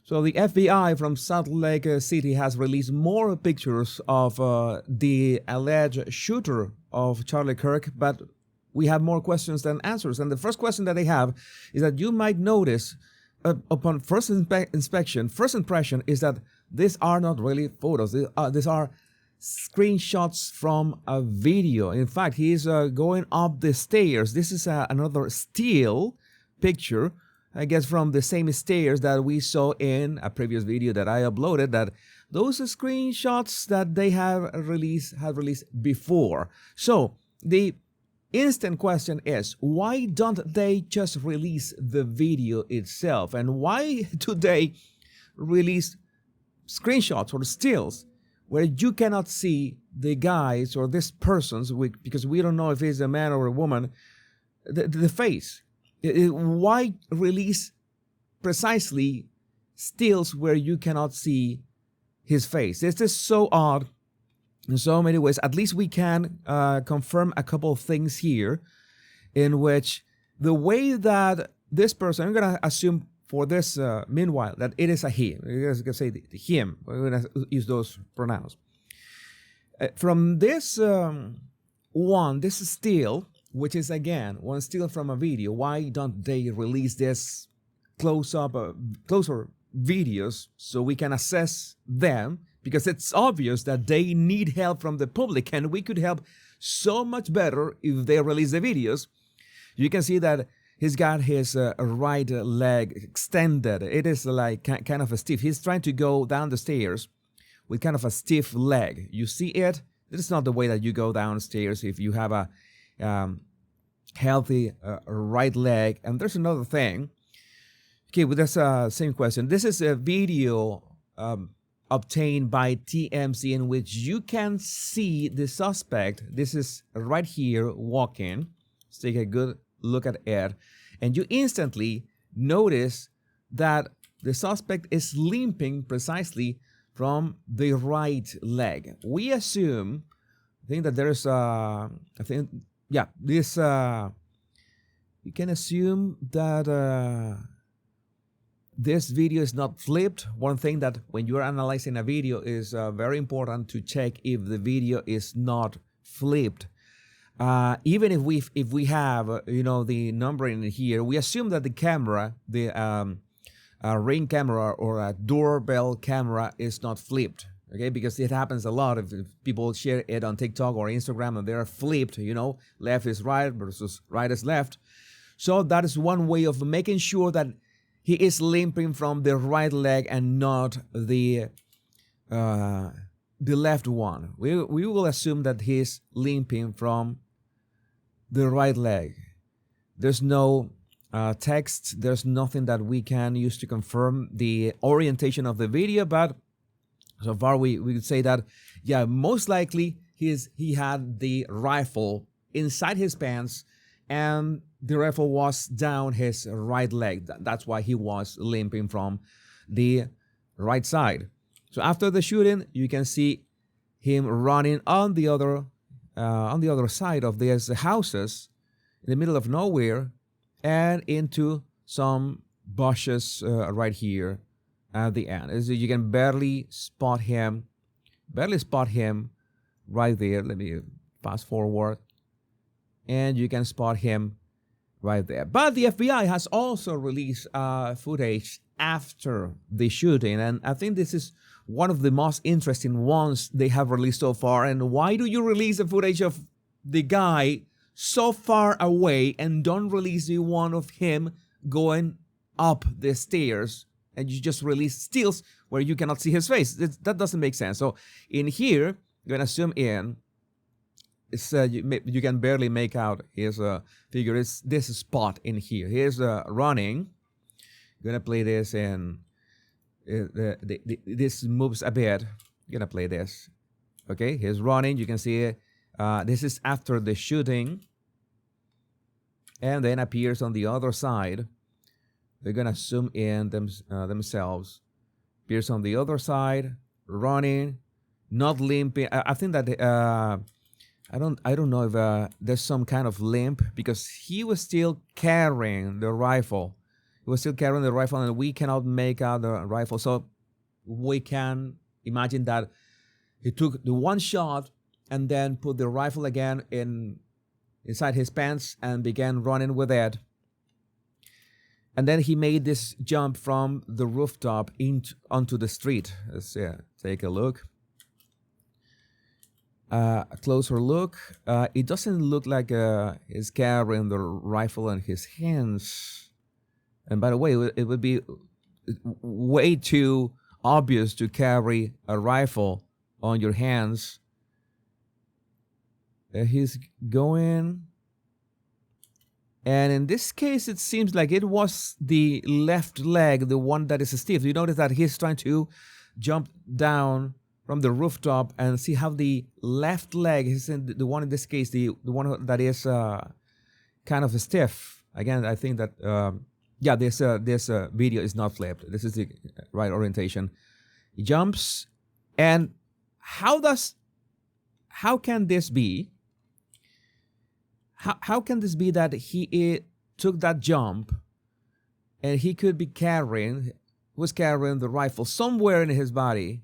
So the FBI from Salt Lake City has released more pictures of the alleged shooter of Charlie Kirk, but we have more questions than answers. And the first question that they have is that you might notice upon first inspection, first impression is that these are not really photos. These are screenshots from a video. In fact, he's going up the stairs. This is another still picture, I guess, from the same stairs that we saw in a previous video that I uploaded, that those screenshots that they have released before. So the instant question is, why don't they just release the video itself? And why do they release screenshots or stills where you cannot see the guys or this person's, because we don't know if he's a man or a woman, the face? Why release precisely stills where you cannot see his face? This is so odd in so many ways. At least we can confirm a couple of things here, in which the way that this person, I'm going to assume for this meanwhile that it is a he. We're going to say him. We're going to use those pronouns. From this this still, which is again one still from a video, why don't they release this closer videos so we can assess them? Because it's obvious that they need help from the public, and we could help so much better if they release the videos. You can see that he's got his right leg extended. It is like kind of a stiff. He's trying to go down the stairs with kind of a stiff leg. You see it? This is not the way that you go downstairs if you have a healthy right leg. And there's another thing. Okay, with this same question. This is a video obtained by TMZ in which you can see the suspect. This is right here walking. Let's take a good look at it. And you instantly notice that the suspect is limping precisely from the right leg. We assume, I think that there's you can assume that this video is not flipped. One thing that when you're analyzing a video is very important to check if the video is not flipped. Even if we have the numbering here, we assume that the camera, the Ring camera or a doorbell camera is not flipped. Okay, because it happens a lot if people share it on TikTok or Instagram and they're flipped, left is right versus right is left. So that is one way of making sure that he is limping from the right leg and not the left one. We will assume that he's limping from the right leg. There's no text, there's nothing that we can use to confirm the orientation of the video, but so far we could say that, yeah, most likely he had the rifle inside his pants and the rifle was down his right leg. That's why he was limping from the right side. So after the shooting, you can see him running on the other side of these houses in the middle of nowhere and into some bushes right here at the end. As you can barely spot him right there. Let me fast forward. And you can spot him right there. But the FBI has also released footage after the shooting, and I think this is one of the most interesting ones they have released so far. And why do you release the footage of the guy so far away and don't release the one of him going up the stairs, and you just release stills where you cannot see his face? That doesn't make sense. So in here, you're gonna zoom in. It's you can barely make out his figure. It's this spot in here. Here's running. I'm gonna play this, and this moves a bit. I'm gonna play this. Okay, he's running. You can see it. This is after the shooting, and then appears on the other side. They're gonna zoom in themselves. Appears on the other side, running, not limping. I think that I don't know if there's some kind of limp, because he was still carrying the rifle. He was still carrying the rifle, and we cannot make out the rifle. So we can imagine that he took the one shot and then put the rifle again inside his pants and began running with it. And then he made this jump from the rooftop onto the street. Let's take a look. A closer look. It doesn't look like he's carrying the rifle in his hands. And by the way, it would be way too obvious to carry a rifle on your hands. He's going. And in this case, it seems like it was the left leg, the one that is stiff. You notice that he's trying to jump down from the rooftop, and see how the left leg is the one in this case, the one that is kind of stiff. Again, I think that this video is not flipped. This is the right orientation. He jumps, and how can this be? How can this be that he took that jump and he could be was carrying the rifle somewhere in his body,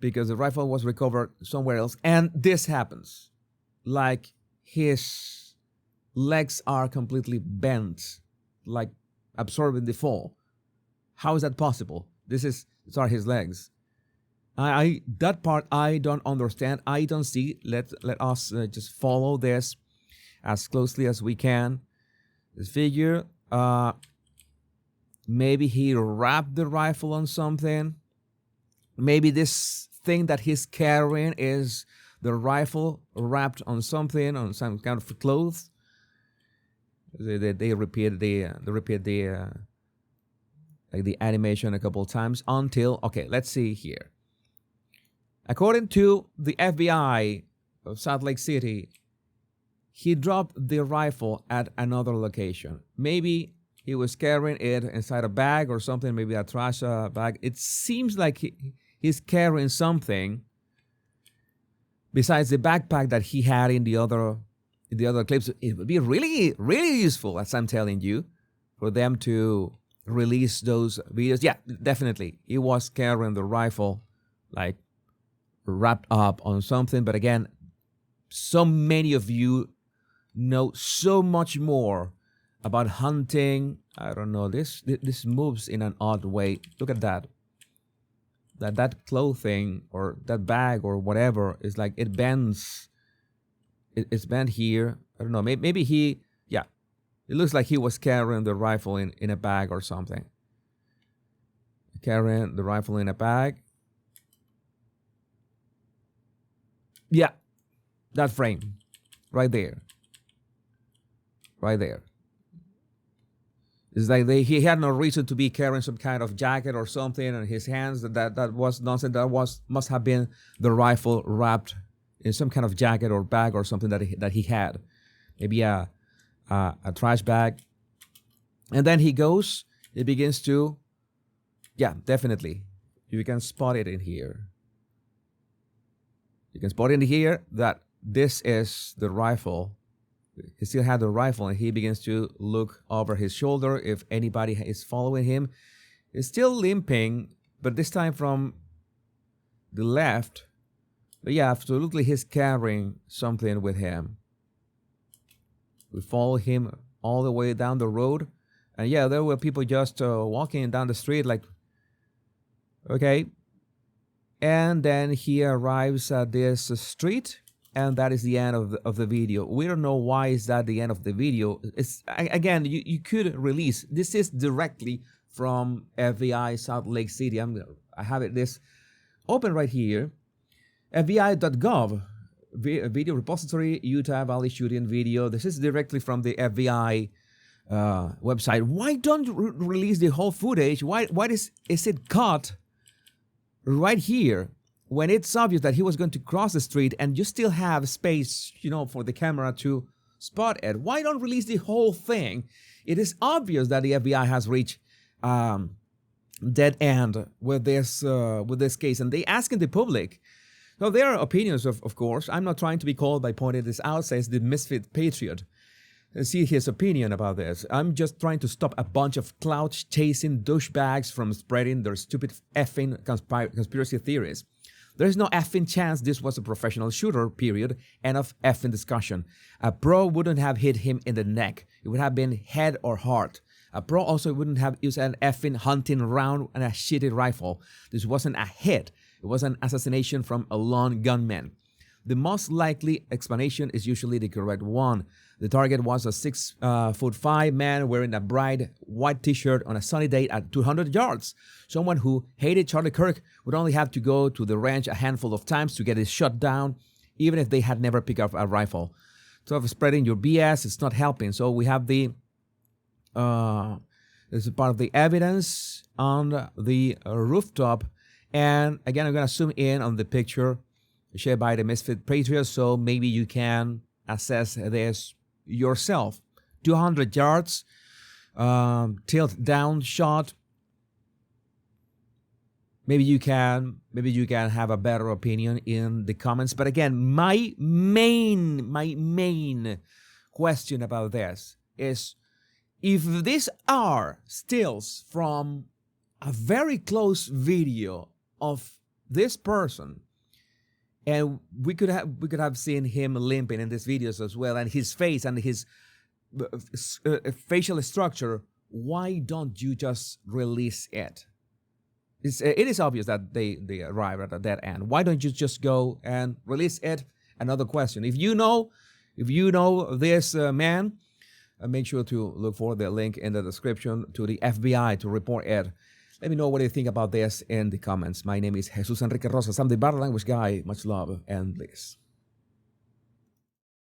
because the rifle was recovered somewhere else, and this happens? Like his legs are completely bent, like absorbing the fall. How is that possible? These are his legs. That part I don't understand. I don't see. Let us just follow this as closely as we can. This figure, maybe he wrapped the rifle on something. Maybe this thing that he's carrying is the rifle wrapped on something, on some kind of clothes. They repeat the animation a couple of times until, okay, let's see here. According to the FBI of Salt Lake City, he dropped the rifle at another location. Maybe he was carrying it inside a bag or something, maybe a trash bag. It seems like he's carrying something besides the backpack that he had in the other clips. It would be really, really useful, as I'm telling you, for them to release those videos. Yeah, definitely. He was carrying the rifle, like, wrapped up on something. But again, so many of you know so much more about hunting. I don't know, this moves in an odd way. Look at that. That clothing or that bag or whatever is like, it bends. It's bent here. I don't know, maybe he, yeah, it looks like he was carrying the rifle in a bag or something. Carrying the rifle in a bag. Yeah, that frame right there. Right there. It's like he had no reason to be carrying some kind of jacket or something in his hands. That was nonsense. Must have been the rifle wrapped in some kind of jacket or bag or something that he had. Maybe a trash bag. And then he begins to, yeah, definitely. You can spot it in here. You can spot in here that this is the rifle. He still had the rifle, and he begins to look over his shoulder if anybody is following him. He's still limping, but this time from the left. But yeah, absolutely, he's carrying something with him. We follow him all the way down the road. And yeah, there were people just walking down the street like, okay. And then he arrives at this street, and that is the end of the video. We don't know why is that the end of the video. It's, again, you could release. This is directly from FBI Salt Lake City. I have this open right here. FBI.gov, video repository, Utah Valley shooting video. This is directly from the FBI website. Why don't you release the whole footage? Why is it cut right here when it's obvious that he was going to cross the street and you still have space, for the camera to spot it? Why don't release the whole thing? It is obvious that the FBI has reached dead end with this case, and they asking the public. So there are opinions, of course. I'm not trying to be called by pointing this out, says the misfit patriot. see his opinion about this. I'm just trying to stop a bunch of clout-chasing douchebags from spreading their stupid effing conspiracy theories. There's no effing chance this was a professional shooter, period. End of effing discussion. A pro wouldn't have hit him in the neck. It would have been head or heart. A pro also wouldn't have used an effing hunting round and a shitty rifle. This wasn't a hit. It was an assassination from a lone gunman. The most likely explanation is usually the correct one. The target was a 6'5" man wearing a bright white t-shirt on a sunny day at 200 yards. Someone who hated Charlie Kirk would only have to go to the range a handful of times to get it shot down, even if they had never picked up a rifle. So if spreading your BS, it's not helping. So we have this is part of the evidence on the rooftop. And again, I'm going to zoom in on the picture shared by the Misfit Patriot, so maybe you can assess this yourself. 200 yards, tilt down shot. Maybe you can have a better opinion in the comments. But again, my main question about this is, if these are stills from a very close video of this person, and we could have seen him limping in these videos as well, and his face and his facial structure, why don't you just release it? It is obvious that they arrive at a dead end. Why don't you just go and release it? Another question. If you know this man, make sure to look for the link in the description to the FBI to report it. Let me know what you think about this in the comments. My name is Jesus Enrique Rosas. I'm the Bar Language Guy. Much love and bliss.